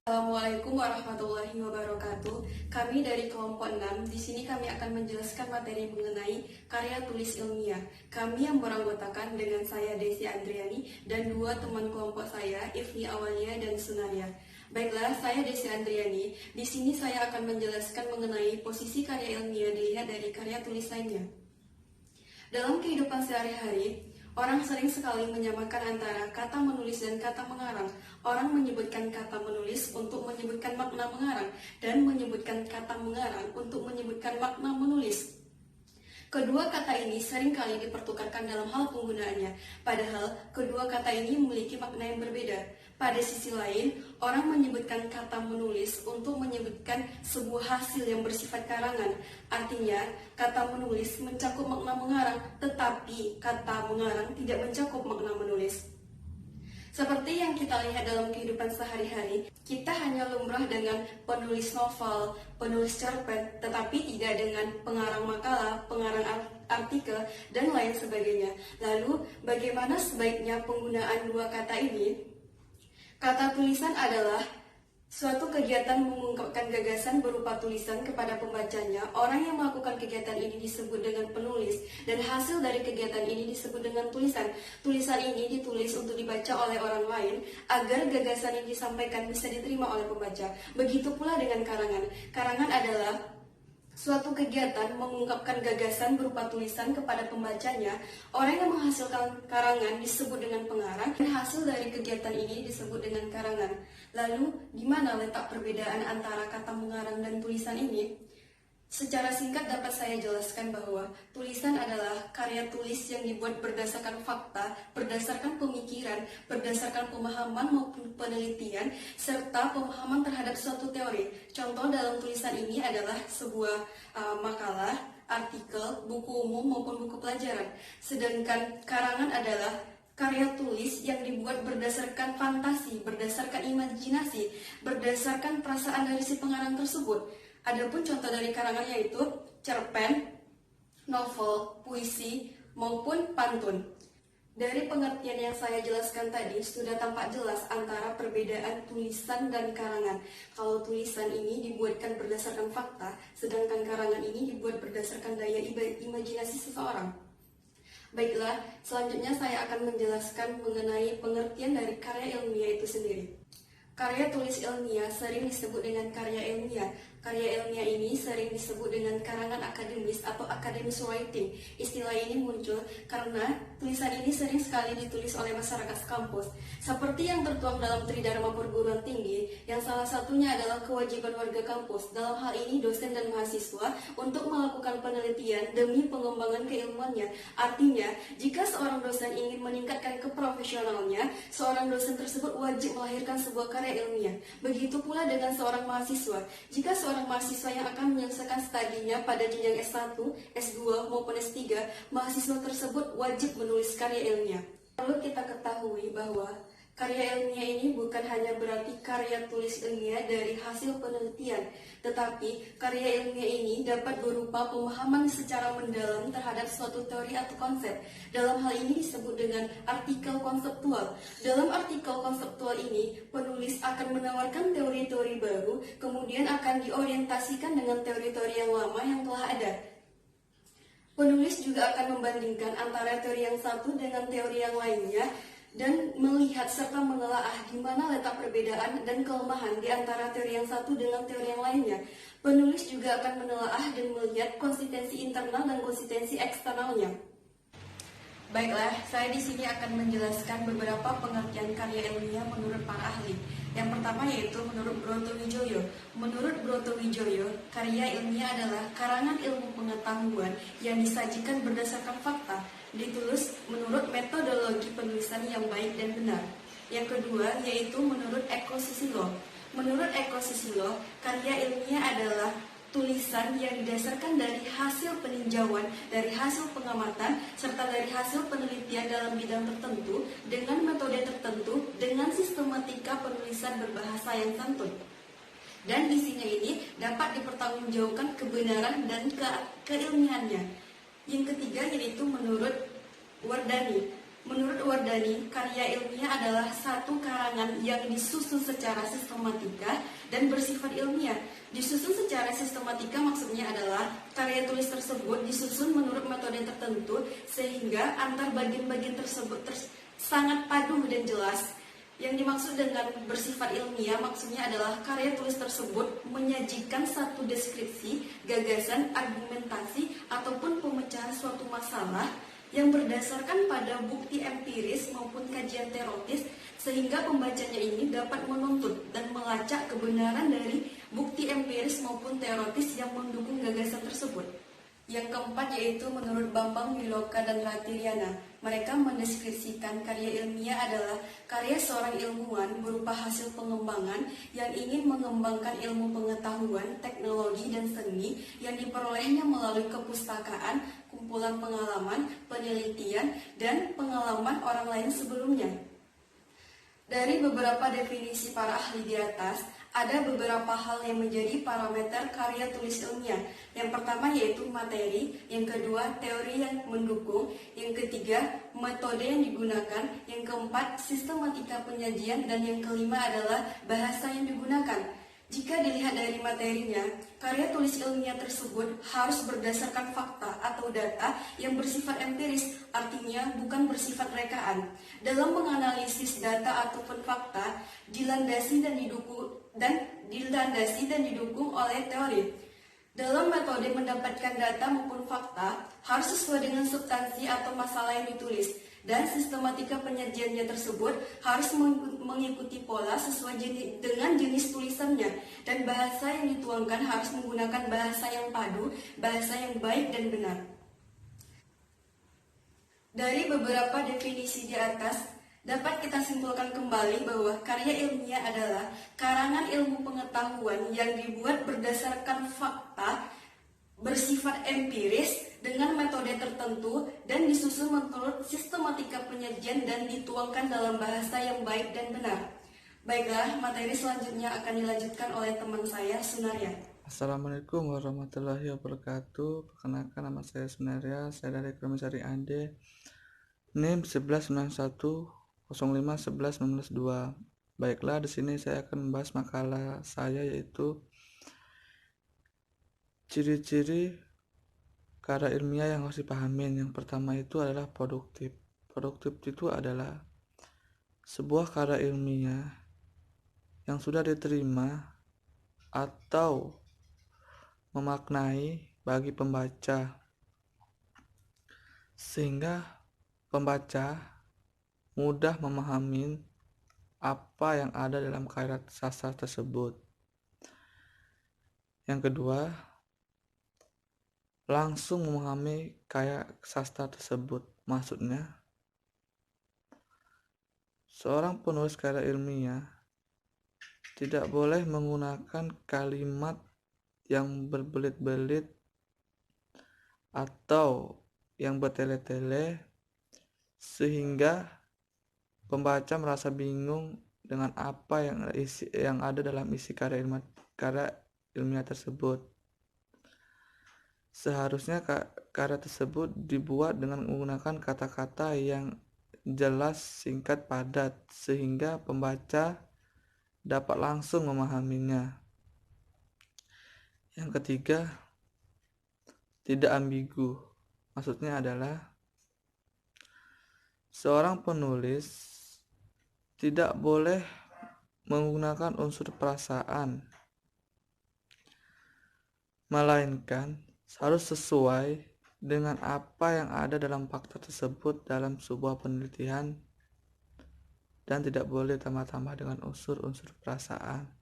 Assalamualaikum warahmatullahi wabarakatuh. Kami dari kelompok 6, di sini kami akan menjelaskan materi mengenai karya tulis ilmiah. Kami yang beranggotakan dengan saya Desi Andriani dan dua teman kelompok saya, Ifni Awalia dan Sunaria. Baiklah, saya Desi Andriani. Di sini saya akan menjelaskan mengenai posisi karya ilmiah dilihat dari karya tulis lainnya. Dalam kehidupan sehari-hari, orang sering sekali menyamakan antara kata menulis dan kata mengarang. Orang menyebutkan kata menulis untuk menyebutkan makna mengarang, dan menyebutkan kata mengarang untuk menyebutkan makna menulis. Kedua kata ini seringkali dipertukarkan dalam hal penggunaannya, padahal kedua kata ini memiliki makna yang berbeda. Pada sisi lain, orang menyebutkan kata menulis untuk menyebutkan sebuah hasil yang bersifat karangan. Artinya, kata menulis mencakup makna mengarang, tetapi kata mengarang tidak mencakup makna menulis. Seperti yang kita lihat dalam kehidupan sehari-hari, kita hanya lumrah dengan penulis novel, penulis cerpen, tetapi tidak dengan pengarang makalah, pengarang artikel, dan lain sebagainya. Lalu, bagaimana sebaiknya penggunaan dua kata ini? Kata tulisan adalah suatu kegiatan mengungkapkan gagasan berupa tulisan kepada pembacanya. Orang yang melakukan kegiatan ini disebut dengan penulis, dan hasil dari kegiatan ini disebut dengan tulisan. Tulisan ini ditulis untuk dibaca oleh orang lain agar gagasan yang disampaikan bisa diterima oleh pembaca. Begitu pula dengan karangan. Karangan adalah suatu kegiatan mengungkapkan gagasan berupa tulisan kepada pembacanya. Orang yang menghasilkan karangan disebut dengan pengarang, dan hasil dari kegiatan ini disebut dengan karangan. Lalu, di mana letak perbedaan antara kata mengarang dan tulisan ini? Secara singkat dapat saya jelaskan bahwa tulisan adalah karya tulis yang dibuat berdasarkan fakta, berdasarkan pemikiran, berdasarkan pemahaman maupun penelitian, serta pemahaman terhadap suatu teori. Contoh dalam tulisan ini adalah sebuah makalah, artikel, buku umum maupun buku pelajaran. Sedangkan karangan adalah karya tulis yang dibuat berdasarkan fantasi, berdasarkan imajinasi, berdasarkan perasaan dari si pengarang tersebut. Adapun contoh dari karangan yaitu cerpen, novel, puisi, maupun pantun. Dari pengertian yang saya jelaskan tadi, sudah tampak jelas antara perbedaan tulisan dan karangan. Kalau tulisan ini dibuatkan berdasarkan fakta, sedangkan karangan ini dibuat berdasarkan daya imajinasi seseorang. Baiklah, selanjutnya saya akan menjelaskan mengenai pengertian dari karya ilmiah itu sendiri. Karya tulis ilmiah sering disebut dengan karya ilmiah. Karya ilmiah ini sering disebut dengan karangan akademis atau academic writing. Istilah ini muncul karena tulisan ini sering sekali ditulis oleh masyarakat kampus. Seperti yang tertuang dalam Tridharma Perguruan Tinggi, yang salah satunya adalah kewajiban warga kampus, dalam hal ini dosen dan mahasiswa, untuk melakukan penelitian demi pengembangan keilmuannya. Artinya, jika seorang dosen ingin meningkatkan keprofesionalnya, seorang dosen tersebut wajib melahirkan sebuah karya ilmiah. Begitu pula dengan seorang mahasiswa. Jika seorang mahasiswa yang akan menyelesaikan studinya pada jenjang S1, S2 maupun S3, mahasiswa tersebut wajib menulis karya ilmiah. Perlu kita ketahui bahwa karya ilmiah ini bukan hanya berarti karya tulis ilmiah dari hasil penelitian, tetapi karya ilmiah ini dapat berupa pemahaman secara mendalam terhadap suatu teori atau konsep. Dalam hal ini disebut dengan artikel konseptual. Dalam artikel konseptual ini, penulis akan menawarkan teori-teori baru, kemudian akan diorientasikan dengan teori-teori yang lama yang telah ada. Penulis juga akan membandingkan antara teori yang satu dengan teori yang lainnya, dan melihat serta menelaah di mana letak perbedaan dan kelemahan di antara teori yang satu dengan teori yang lainnya. Penulis juga akan menelaah dan melihat konsistensi internal dan konsistensi eksternalnya. Baiklah, saya di sini akan menjelaskan beberapa pengertian karya ilmiah menurut para ahli. Yang pertama yaitu menurut Brotowijoyo. Menurut Brotowijoyo, karya ilmiah adalah karangan ilmu pengetahuan yang disajikan berdasarkan fakta, ditulis menurut metodologi penulisan yang baik dan benar. Yang kedua yaitu menurut Eko Susilo. Menurut Eko Susilo, karya ilmiah adalah tulisan yang didasarkan dari hasil peninjauan, dari hasil pengamatan, serta dari hasil penelitian dalam bidang tertentu, dengan metode tertentu, dengan sistematika penulisan berbahasa yang santun. Dan isinya ini dapat dipertanggungjawabkan kebenaran dan keilmiahannya. Yang ketiga yaitu menurut Wardani. Menurut Wardani, karya ilmiah adalah satu karangan yang disusun secara sistematika dan bersifat ilmiah. Disusun secara sistematika maksudnya adalah karya tulis tersebut disusun menurut metode tertentu sehingga antar bagian-bagian tersebut sangat paduh dan jelas. Yang dimaksud dengan bersifat ilmiah maksudnya adalah karya tulis tersebut menyajikan satu deskripsi, gagasan, argumentasi, ataupun pemecahan suatu masalah yang berdasarkan pada bukti empiris maupun kajian teoritis sehingga pembacanya ini dapat menuntut dan melacak kebenaran dari bukti empiris maupun teoritis yang mendukung gagasan tersebut. Yang keempat yaitu menurut Bambang Wiloka dan Ratiliana, mereka mendeskripsikan karya ilmiah adalah karya seorang ilmuwan berupa hasil pengembangan yang ingin mengembangkan ilmu pengetahuan, teknologi, dan seni yang diperolehnya melalui kepustakaan, kumpulan pengalaman, penelitian, dan pengalaman orang lain sebelumnya. Dari beberapa definisi para ahli di atas, ada beberapa hal yang menjadi parameter karya tulis ilmiah. Yang pertama yaitu materi, yang kedua teori yang mendukung, yang ketiga metode yang digunakan, yang keempat sistematika penyajian, dan yang kelima adalah bahasa yang digunakan. Jika dilihat dari materinya, karya tulis ilmiah tersebut harus berdasarkan fakta atau data yang bersifat empiris, artinya bukan bersifat rekaan. Dalam menganalisis data ataupun fakta, dilandasi dan didukung oleh teori. Dalam metode mendapatkan data maupun fakta harus sesuai dengan substansi atau masalah yang ditulis, dan sistematika penyajiannya tersebut harus mengikuti pola sesuai dengan jenis tulisannya, dan bahasa yang dituangkan harus menggunakan bahasa yang padu, bahasa yang baik dan benar. Dari beberapa definisi di atas, dapat kita simpulkan kembali bahwa karya ilmiah adalah karangan ilmu pengetahuan yang dibuat berdasarkan fakta, bersifat empiris dengan metode tertentu dan disusun menurut sistematika penyajian dan dituangkan dalam bahasa yang baik dan benar. Baiklah, materi selanjutnya akan dilanjutkan oleh teman saya, Sunaria. Assalamualaikum warahmatullahi wabarakatuh. Perkenalkan, nama saya Sunaria, saya dari Komisari AD, NIM 1191051119. Baiklah, di sini saya akan membahas makalah saya, yaitu ciri-ciri karya ilmiah yang harus dipahamin. Yang pertama itu adalah produktif. Produktif itu adalah sebuah karya ilmiah yang sudah diterima atau memaknai bagi pembaca, sehingga pembaca mudah memahami apa yang ada dalam karya sastra tersebut. Yang kedua, langsung memahami karya sastra tersebut. Maksudnya, seorang penulis karya ilmiah tidak boleh menggunakan kalimat yang berbelit-belit atau yang bertele-tele sehingga pembaca merasa bingung dengan apa yang ada dalam isi karya ilmiah tersebut. Seharusnya karya tersebut dibuat dengan menggunakan kata-kata yang jelas, singkat, padat, sehingga pembaca dapat langsung memahaminya. Yang ketiga, tidak ambigu. Maksudnya adalah seorang penulis tidak boleh menggunakan unsur perasaan, melainkan harus sesuai dengan apa yang ada dalam fakta tersebut dalam sebuah penelitian, dan tidak boleh tambah-tambah dengan unsur-unsur perasaan.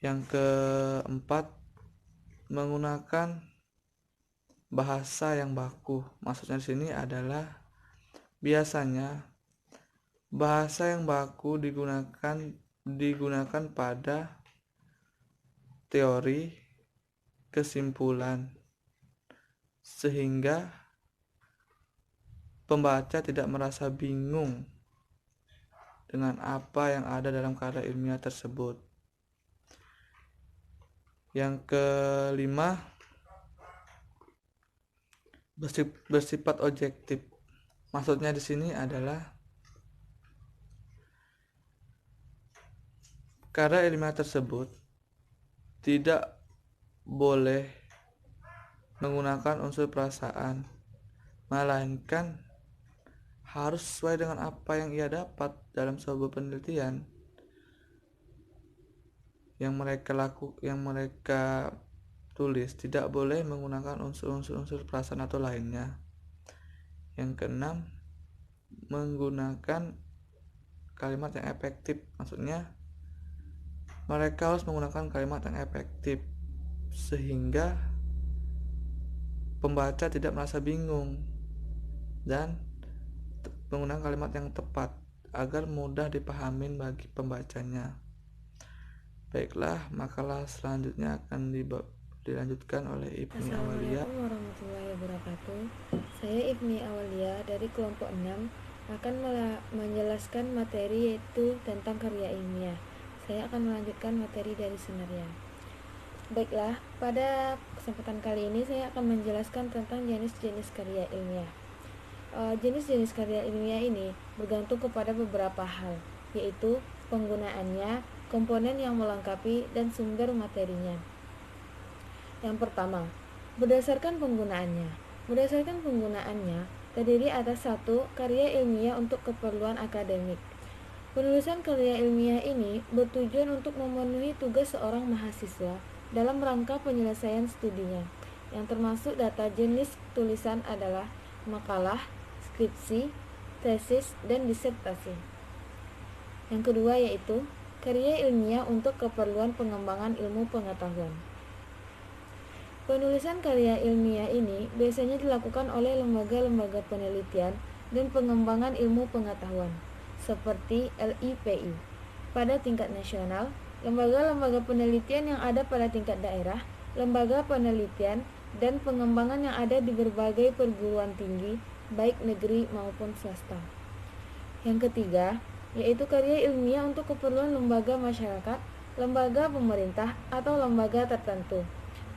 Yang keempat, menggunakan bahasa yang baku. Maksudnya di sini adalah biasanya bahasa yang baku digunakan pada teori, kesimpulan, sehingga pembaca tidak merasa bingung dengan apa yang ada dalam karya ilmiah tersebut. Yang kelima, bersifat objektif. Maksudnya di sini adalah karya ilmiah tersebut tidak boleh menggunakan unsur perasaan, melainkan harus sesuai dengan apa yang ia dapat dalam sebuah penelitian yang mereka tulis. Tidak boleh menggunakan unsur perasaan atau lainnya. Yang keenam, menggunakan kalimat yang efektif. Maksudnya mereka harus menggunakan kalimat yang efektif sehingga pembaca tidak merasa bingung, dan menggunakan kalimat yang tepat agar mudah dipahamin bagi pembacanya. Baiklah, makalah selanjutnya akan dilanjutkan oleh Ibni Awalia. Assalamualaikum warahmatullahi wabarakatuh. Saya Ibni Awalia dari kelompok 6 akan menjelaskan materi yaitu tentang karya ilmiah. Saya akan melanjutkan materi dari Sunaria. Baiklah, pada kesempatan kali ini saya akan menjelaskan tentang jenis-jenis karya ilmiah. Jenis-jenis karya ilmiah ini bergantung kepada beberapa hal, yaitu penggunaannya, komponen yang melengkapi, dan sumber materinya. Yang pertama, berdasarkan penggunaannya. Berdasarkan penggunaannya, terdiri atas 1. Karya ilmiah untuk keperluan akademik. Penulisan karya ilmiah ini bertujuan untuk memenuhi tugas seorang mahasiswa dalam rangka penyelesaian studinya, yang termasuk data jenis tulisan adalah makalah, skripsi, tesis, dan disertasi. Yang kedua yaitu karya ilmiah untuk keperluan pengembangan ilmu pengetahuan. Penulisan karya ilmiah ini biasanya dilakukan oleh lembaga-lembaga penelitian dan pengembangan ilmu pengetahuan, seperti LIPI, pada tingkat nasional, lembaga-lembaga penelitian yang ada pada tingkat daerah, lembaga penelitian dan pengembangan yang ada di berbagai perguruan tinggi, baik negeri maupun swasta. Yang ketiga, yaitu karya ilmiah untuk keperluan lembaga masyarakat, lembaga pemerintah, atau lembaga tertentu.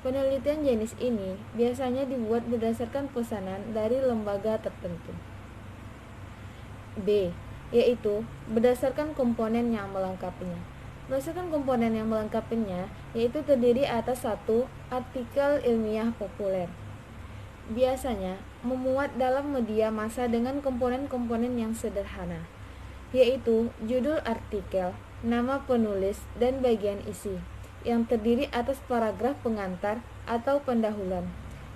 Penelitian jenis ini biasanya dibuat berdasarkan pesanan dari lembaga tertentu. B, yaitu berdasarkan komponen yang melengkapinya. Berdasarkan komponen yang melengkapinya, yaitu terdiri atas 1. Artikel ilmiah populer. Biasanya memuat dalam media massa dengan komponen-komponen yang sederhana, yaitu judul artikel, nama penulis, dan bagian isi, yang terdiri atas paragraf pengantar atau pendahuluan,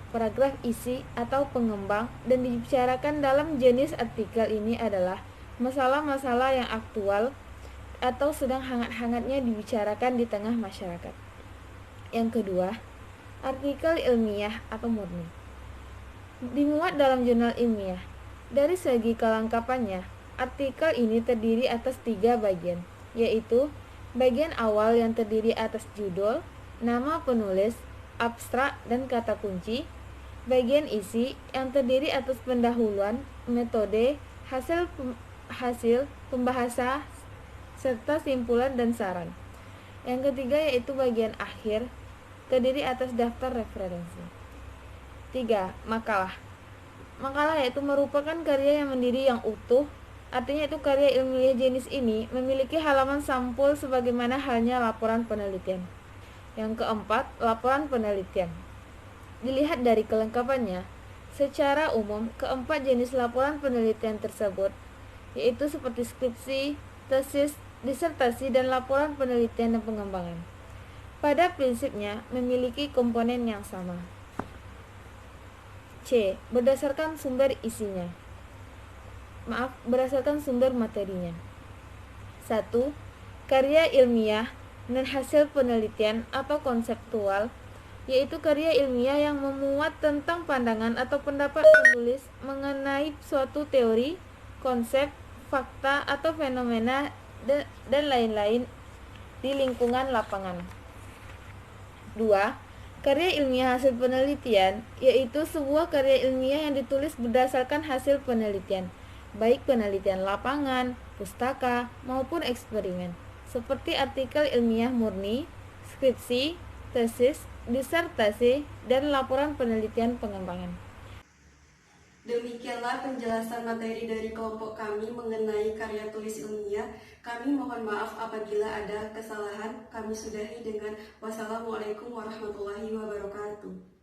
paragraf isi atau pengembang, dan dibicarakan dalam jenis artikel ini adalah masalah-masalah yang aktual atau sedang hangat-hangatnya dibicarakan di tengah masyarakat. Yang kedua, artikel ilmiah atau murni. Dimuat dalam jurnal ilmiah. Dari segi kelengkapannya, artikel ini terdiri atas 3 bagian, yaitu bagian awal yang terdiri atas judul, nama penulis, abstrak, dan kata kunci. Bagian isi yang terdiri atas pendahuluan, metode, hasil pembahasa, serta simpulan dan saran. Yang ketiga yaitu bagian akhir, terdiri atas daftar referensi. 3. Makalah. Makalah yaitu merupakan karya yang mandiri yang utuh. Artinya itu karya ilmiah jenis ini memiliki halaman sampul sebagaimana halnya laporan penelitian. Yang keempat, laporan penelitian. Dilihat dari kelengkapannya, secara umum keempat jenis laporan penelitian tersebut, yaitu seperti skripsi, tesis, disertasi, dan laporan penelitian dan pengembangan, pada prinsipnya memiliki komponen yang sama. C. Berdasarkan sumber materinya. 1. Karya ilmiah dan hasil penelitian atau konseptual, yaitu karya ilmiah yang memuat tentang pandangan atau pendapat penulis mengenai suatu teori, konsep, fakta, atau fenomena dan lain-lain di lingkungan lapangan. 2. Karya ilmiah hasil penelitian, yaitu sebuah karya ilmiah yang ditulis berdasarkan hasil penelitian, baik penelitian lapangan, pustaka, maupun eksperimen, seperti artikel ilmiah murni, skripsi, tesis, disertasi, dan laporan penelitian pengembangan. Demikianlah penjelasan materi dari kelompok kami mengenai karya tulis ilmiah. Kami mohon maaf apabila ada kesalahan. Kami sudahi dengan wassalamualaikum warahmatullahi wabarakatuh.